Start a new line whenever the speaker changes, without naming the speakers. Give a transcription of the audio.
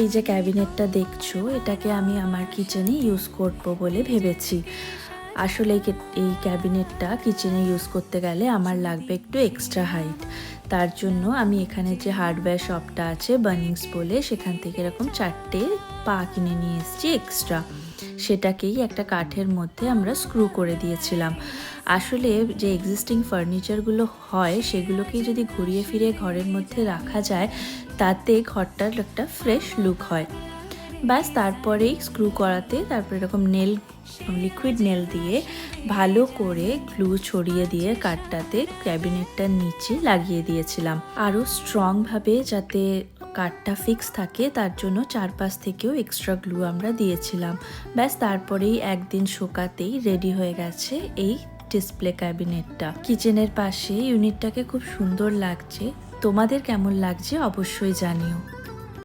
এই যে ক্যাবিনেটটা দেখছো, এটাকে আমি আমার কিচেনে ইউজ করব বলে ভেবেছি। আসলে এই ক্যাবিনেটটা কিচেনে ইউজ করতে গেলে আমার লাগবে একটু এক্সট্রা হাইট। তার জন্য আমি এখানে যে হার্ডওয়্যার শপটা আছে বার্নিংস বলে, সেখান থেকে এরকম 4টে পা কিনে নিয়ে এসেছি এক্সট্রা। সেটাকেই একটা কাঠের মধ্যে আমরা স্ক্রু করে দিয়েছিলাম। আসলে যে এক্সিস্টিং ফার্নিচারগুলো হয় সেগুলোকেই যদি ঘুরিয়ে ফিরিয়ে ঘরের মধ্যে রাখা যায়, তাতে ঘরটার একটা ফ্রেশ লুক হয়। ব্যাস তারপরেই স্ক্রু করাতে তারপরে এরকম লিকুইড নেল দিয়ে ভালো করে গ্লু ছড়িয়ে দিয়ে কাঠটাতে ক্যাবিনেটটার নিচে লাগিয়ে দিয়েছিলাম। আরও স্ট্রংভাবে যাতে কাঠটা ফিক্স থাকে তার জন্য চারপাশ থেকেও এক্সট্রা গ্লু আমরা দিয়েছিলাম। ব্যাস তারপরেই একদিন শোকাতেই রেডি হয়ে গেছে এই ডিসপ্লে ক্যাবিনেটটা। কিচেনের পাশে ইউনিটটাকে খুব সুন্দর লাগছে। তোমাদের কেমন লাগছে অবশ্যই জানিও।